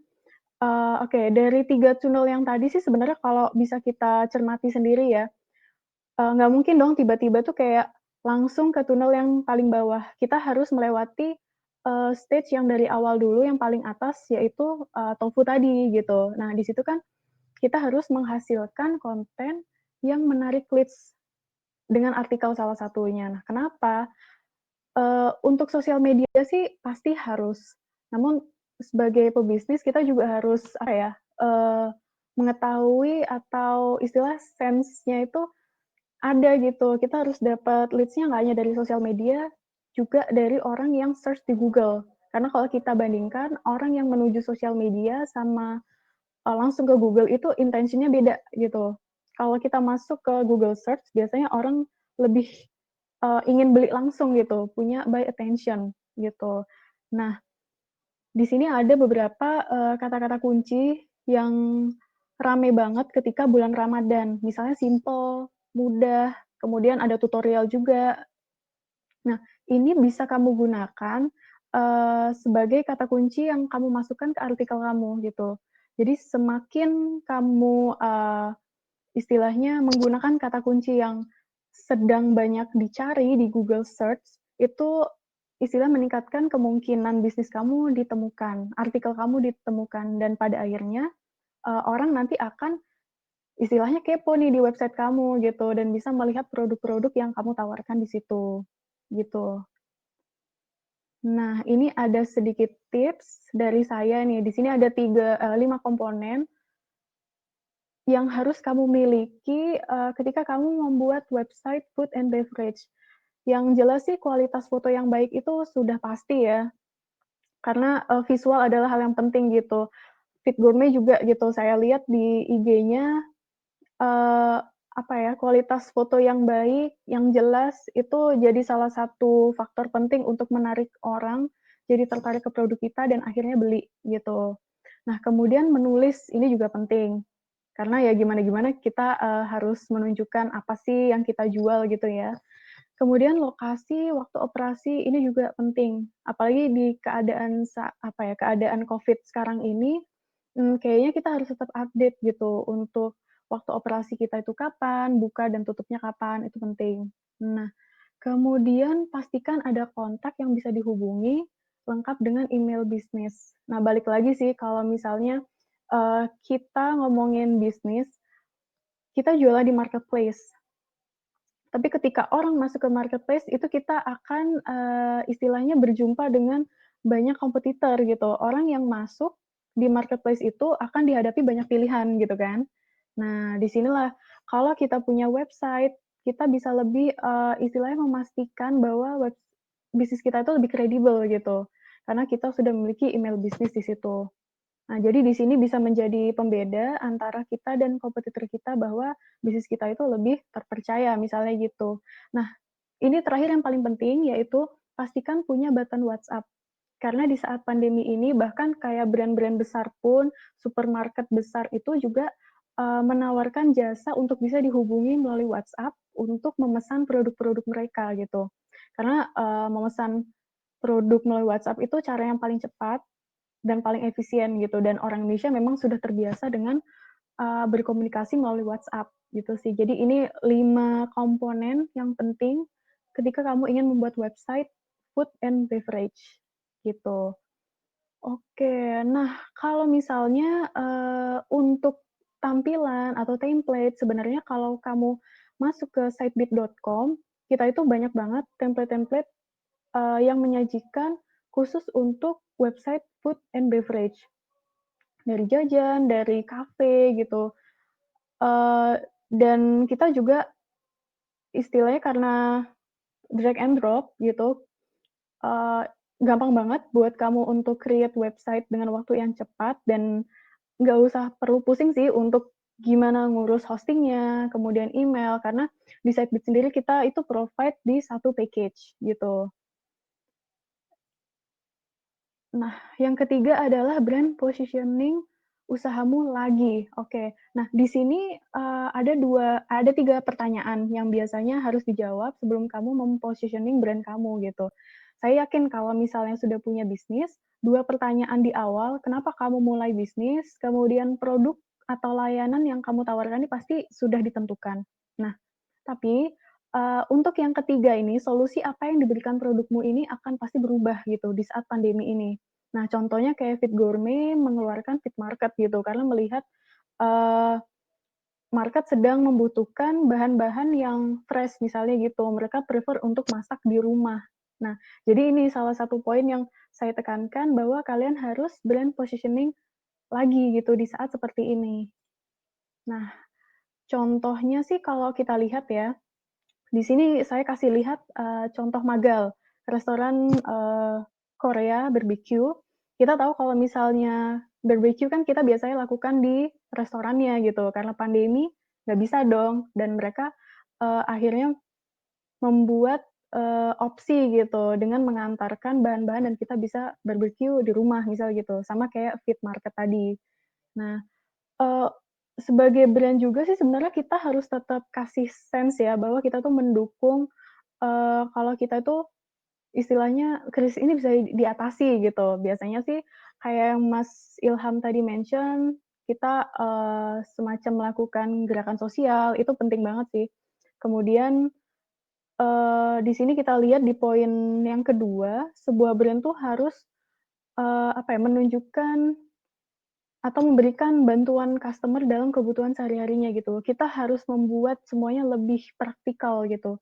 oke, dari 3 tunnel yang tadi sih sebenarnya kalau bisa kita cermati sendiri ya, nggak mungkin dong tiba-tiba tuh kayak langsung ke tunnel yang paling bawah. Kita harus melewati, stage yang dari awal dulu yang paling atas yaitu, tofu tadi gitu. Nah, di situ kan kita harus menghasilkan konten yang menarik leads dengan artikel salah satunya. Nah, kenapa? Untuk sosial media sih pasti harus, namun sebagai pebisnis kita juga harus apa ya, mengetahui atau istilah sense-nya itu ada gitu, kita harus dapat leads-nya nggak hanya dari sosial media, juga dari orang yang search di Google. Karena kalau kita bandingkan, orang yang menuju sosial media sama, langsung ke Google itu intention-nya beda gitu. Kalau kita masuk ke Google Search, biasanya orang lebih, ingin beli langsung gitu, punya buy attention gitu. Nah, di sini ada beberapa, kata-kata kunci yang rame banget ketika bulan Ramadan. Misalnya simple, mudah, kemudian ada tutorial juga. Nah, ini bisa kamu gunakan, sebagai kata kunci yang kamu masukkan ke artikel kamu, gitu. Jadi semakin kamu, istilahnya menggunakan kata kunci yang sedang banyak dicari di Google Search, itu istilah meningkatkan kemungkinan bisnis kamu ditemukan, artikel kamu ditemukan, dan pada akhirnya, orang nanti akan istilahnya kepo nih di website kamu gitu dan bisa melihat produk-produk yang kamu tawarkan di situ, gitu. Nah, ini ada sedikit tips dari saya nih. Di sini ada 5 komponen yang harus kamu miliki, ketika kamu membuat website food and beverage. Yang jelas sih kualitas foto yang baik itu sudah pasti ya, karena, visual adalah hal yang penting gitu. Fit Gourmet juga gitu, saya lihat di IG-nya, eee, apa ya, kualitas foto yang baik, yang jelas, itu jadi salah satu faktor penting untuk menarik orang, jadi tertarik ke produk kita dan akhirnya beli, gitu. Nah, kemudian menulis ini juga penting, karena ya gimana-gimana kita, harus menunjukkan apa sih yang kita jual gitu ya. Kemudian lokasi, waktu operasi ini juga penting, apalagi di keadaan apa ya, keadaan Covid sekarang ini, kayaknya kita harus tetap update gitu untuk waktu operasi kita itu kapan, buka dan tutupnya kapan, itu penting. Nah, kemudian pastikan ada kontak yang bisa dihubungi, lengkap dengan email bisnis. Nah, balik lagi sih kalau misalnya, kita ngomongin bisnis, kita jualan di marketplace. Tapi ketika orang masuk ke marketplace itu kita akan, istilahnya berjumpa dengan banyak kompetitor gitu. Orang yang masuk di marketplace itu akan dihadapi banyak pilihan gitu kan. Nah, di sinilah kalau kita punya website, kita bisa lebih, istilahnya memastikan bahwa bisnis kita itu lebih kredibel gitu, karena kita sudah memiliki email bisnis di situ. Nah, jadi di sini bisa menjadi pembeda antara kita dan kompetitor kita bahwa bisnis kita itu lebih terpercaya, misalnya gitu. Nah, ini terakhir yang paling penting, yaitu pastikan punya button WhatsApp. Karena di saat pandemi ini bahkan kayak brand-brand besar pun, supermarket besar itu juga, menawarkan jasa untuk bisa dihubungi melalui WhatsApp untuk memesan produk-produk mereka gitu. Karena, memesan produk melalui WhatsApp itu cara yang paling cepat dan paling efisien gitu, dan orang Indonesia memang sudah terbiasa dengan, berkomunikasi melalui WhatsApp gitu sih. Jadi ini 5 komponen yang penting ketika kamu ingin membuat website food and beverage gitu. Oke, nah kalau misalnya, untuk tampilan atau template sebenarnya kalau kamu masuk ke sitebit.com, kita itu banyak banget template-template, yang menyajikan khusus untuk website food and beverage. Dari jajan, dari kafe gitu, dan kita juga istilahnya karena drag and drop gitu, eee, gampang banget buat kamu untuk create website dengan waktu yang cepat dan nggak usah perlu pusing sih untuk gimana ngurus hosting-nya, kemudian email, karena di Sitebit sendiri kita itu provide di satu package gitu. Nah, yang ketiga adalah brand positioning usahamu lagi. Oke. Nah, di sini, ada 3 pertanyaan yang biasanya harus dijawab sebelum kamu mem-positioning brand kamu, gitu. Saya yakin kalau misalnya sudah punya bisnis, 2 pertanyaan di awal, kenapa kamu mulai bisnis, kemudian produk atau layanan yang kamu tawarkan ini pasti sudah ditentukan. Nah, tapi, untuk yang ketiga ini, solusi apa yang diberikan produkmu ini akan pasti berubah gitu di saat pandemi ini. Nah, contohnya kayak Fit Gourmet mengeluarkan Fit Market gitu, karena melihat, eee, market sedang membutuhkan bahan-bahan yang fresh misalnya gitu, mereka prefer untuk masak di rumah. Nah, jadi ini salah satu poin yang saya tekankan bahwa kalian harus brand positioning lagi gitu di saat seperti ini. Nah, contohnya sih kalau kita lihat ya, di sini saya kasih lihat, contoh magal, restoran, Korea barbeque. Kita tahu kalau misalnya barbeque kan kita biasanya lakukan di restorannya gitu, karena pandemi nggak bisa dong, dan mereka, akhirnya membuat, opsi gitu dengan mengantarkan bahan-bahan dan kita bisa barbeque di rumah misal gitu, sama kayak Fit Market tadi. Nah, Eee, sebagai brand juga sih sebenarnya kita harus tetap kasih sense ya, bahwa kita tuh mendukung, kalau kita itu istilahnya krisis ini bisa diatasi gitu. Biasanya sih kayak yang Mas Ilham tadi mention, kita, semacam melakukan gerakan sosial, itu penting banget sih. Kemudian di sini kita lihat di poin yang kedua, sebuah brand tuh harus, menunjukkan atau memberikan bantuan customer dalam kebutuhan sehari-harinya gitu. Kita harus membuat semuanya lebih praktikal gitu.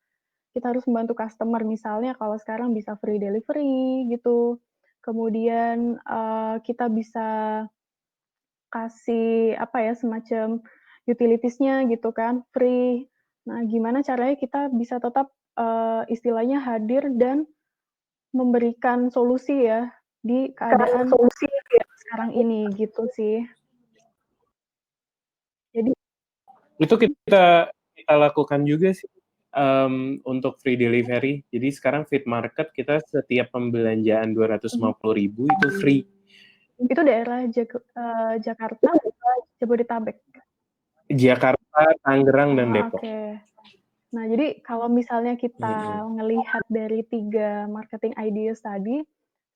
Kita harus membantu customer, misalnya kalau sekarang bisa free delivery gitu, kemudian, kita bisa kasih semacam utilities-nya gitu kan, free. Nah, gimana caranya kita bisa tetap, istilahnya hadir dan memberikan solusi ya, di keadaan sekarang ini, gitu sih. Jadi Itu kita lakukan juga sih, untuk free delivery. Jadi sekarang Fit Market kita setiap pembelanjaan 250.000 itu free. itu daerah Jakarta, Jabodetabek? Jakarta, Tangerang, dan Depok. Oke. Nah, jadi kalau misalnya Mhm. kita ngelihat dari 3 marketing ideas tadi,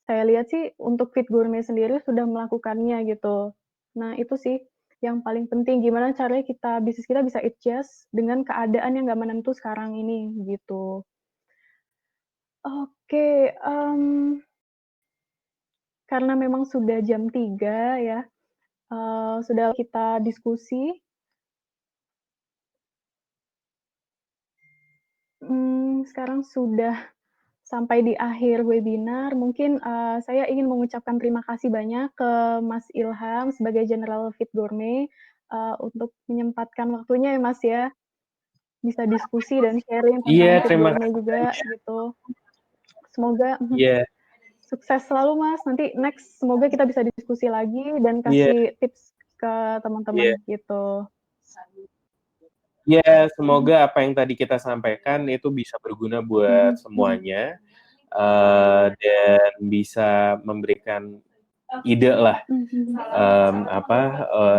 saya lihat sih untuk Fit Gourmet sendiri sudah melakukannya gitu. Nah, itu sih yang paling penting, gimana caranya bisnis kita bisa adjust dengan keadaan yang nggak menentu sekarang ini, gitu. Oke, karena memang sudah jam 3 ya, sudah kita diskusi, sekarang sudah sampai di akhir webinar, mungkin, saya ingin mengucapkan terima kasih banyak ke Mas Ilham sebagai General Fit Gourmet, untuk menyempatkan waktunya ya, Mas, ya, bisa diskusi dan sharing Iya, tentang Fit terima Gourmet kasih juga banyak. gitu. Semoga Iya, sukses selalu, Mas, nanti next semoga kita bisa diskusi lagi dan iya, kasih tips ke iya. teman-teman gitu. Iya, Mhm, semoga apa yang tadi kita sampaikan itu bisa berguna buat mhm, semuanya, dan bisa memberikan ide lah, mhm,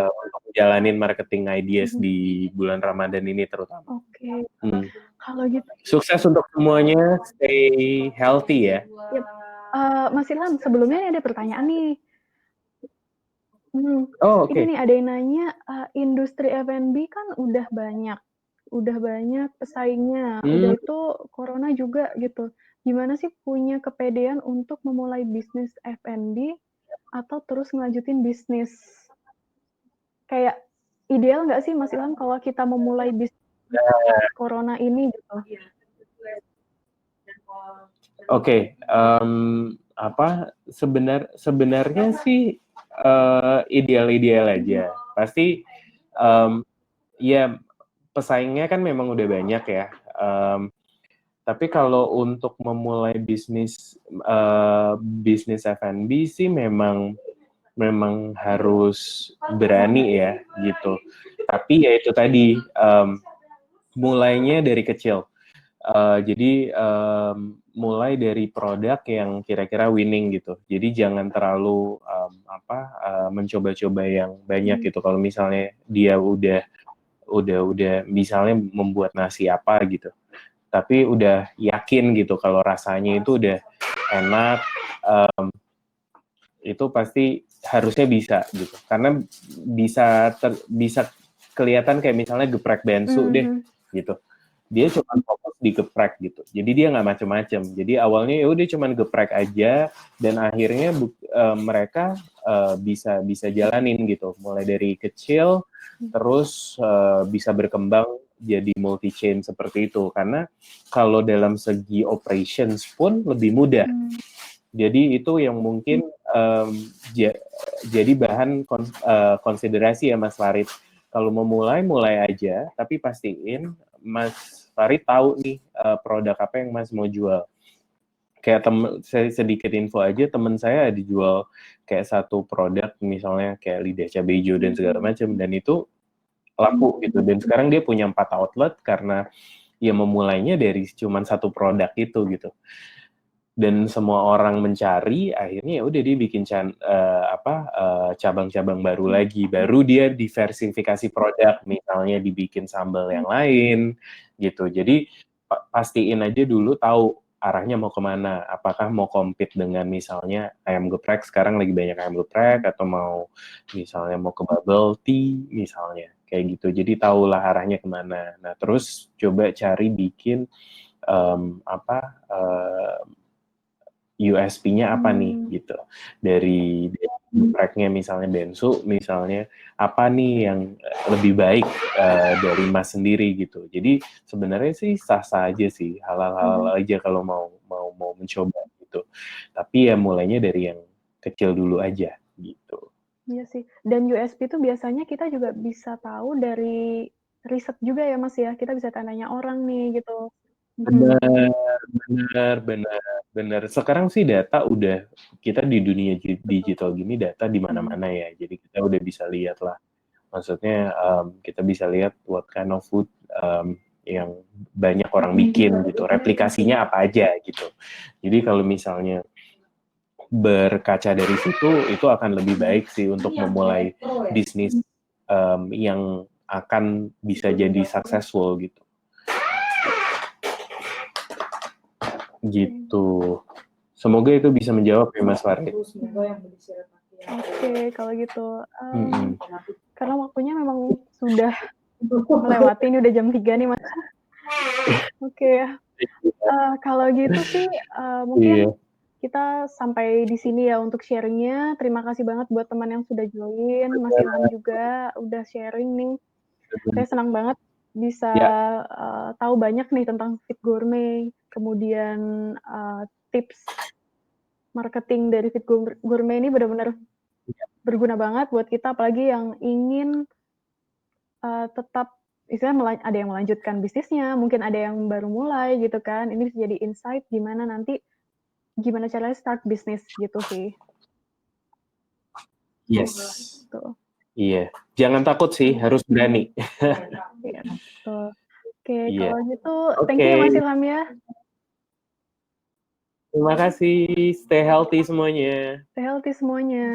untuk menjalanin marketing ideas mhm. di bulan Ramadan ini terutama. Oke, Mhm. kalau gitu Sukses untuk semuanya, stay healthy ya. yap, Mas Ilham, sebelumnya ini ada pertanyaan nih. Mhm, Oh, ini oke. nih ada yang nanya, industri F&B kan udah banyak pesaingnya, udah Mmm, itu corona juga gitu. Gimana sih punya kepedean untuk memulai bisnis F&B atau terus ngelanjutin bisnis? Kayak ideal nggak sih Mas Ilham kalau kita memulai bisnis saat corona ini gitu? oke, sebenarnya sih, ideal-ideal aja. Pasti, mmm, ya pesaingnya kan memang udah banyak ya, tapi kalau untuk memulai bisnis F&B sih memang harus berani ya, gitu. Tapi ya itu tadi, mulainya dari kecil. Jadi, mulai dari produk yang kira-kira winning gitu. Jadi jangan terlalu, mencoba-coba yang banyak Mhm, gitu. Kalau misalnya dia udah misalnya membuat nasi apa gitu, tapi udah yakin gitu kalau rasanya itu udah enak, itu pasti harusnya bisa gitu. Karena bisa kelihatan kayak misalnya geprek bensu deh mhm, gitu. Dia cuma fokus di geprek gitu. Jadi dia nggak macem-macem. Jadi awalnya ya udah cuma geprek aja dan akhirnya mereka bisa bisa jalanin gitu. Mulai dari kecil mhm, terus bisa berkembang jadi multi chain seperti itu. Karena kalau dalam segi operations pun lebih mudah. mmm, Jadi itu yang mungkin ja, jadi bahan konsiderasi ya Mas Farid. Kalau mau mulai aja, tapi pastiin Mas Farid tahu nih produk apa yang Mas mau jual. Kayak saya sedikit info aja, teman saya dijual kayak satu produk misalnya kayak lidah cabai hijau dan segala mhm, macam, dan itu laku gitu. Dan sekarang dia punya 4 outlet karena ya memulainya dari cuma satu produk itu gitu. Dan semua orang mencari, akhirnya ya udah dia bikin cabang-cabang baru mhm, lagi, baru dia diversifikasi produk, misalnya dibikin sambal mhm, yang lain gitu. Jadi pastiin aja dulu tahu arahnya mau kemana, apakah mau compete dengan misalnya ayam geprek, sekarang lagi banyak ayam geprek, mhm, atau mau misalnya mau ke bubble tea misalnya, kayak gitu. Jadi tahulah arahnya kemana. Nah terus coba cari bikin USP-nya apa nih Hmm. gitu. Dari track-nya misalnya Bensu, misalnya apa nih yang lebih baik dari Mas sendiri gitu. Jadi sebenarnya sih sah-sah aja sih, halal-halal aja kalau mau mencoba gitu. Tapi ya mulainya dari yang kecil dulu aja gitu. Iya sih. Dan USP itu biasanya kita juga bisa tahu dari riset juga ya Mas ya. Kita bisa tanya orang nih gitu. Benar. Sekarang sih data udah, kita di dunia digital gini data di mana-mana ya. Jadi kita udah bisa lihat lah. Maksudnya kita bisa lihat what kind of food yang banyak orang bikin gitu. Replikasinya apa aja gitu. Jadi kalau misalnya berkaca dari situ, itu akan lebih baik sih untuk memulai bisnis yang akan bisa jadi successful gitu. Gitu. Semoga itu bisa menjawab ya Mas Farid. Oke, kalau gitu. Karena waktunya memang sudah melewati, ini udah jam 3 nih Mas. Oke. Kalau gitu sih mungkin kita sampai di sini ya untuk sharing-nya. Terima kasih banget buat teman yang sudah join, Mas Ilham juga udah sharing nih. Saya senang banget bisa tahu banyak nih tentang Fit Gourmet, kemudian tips marketing dari Fit Gourmet ini benar-benar berguna banget buat kita, apalagi yang ingin tetap istilahnya ada yang melanjutkan bisnisnya, mungkin ada yang baru mulai gitu kan. Ini bisa jadi insight gimana caranya start bisnis gitu sih. Yes. Tuh. Iya. Jangan takut sih, harus berani. Iya, betul. Oke, Iya. kalau gitu thank you ya Mas Ilham ya. Terima kasih. Stay healthy semuanya. Stay healthy semuanya.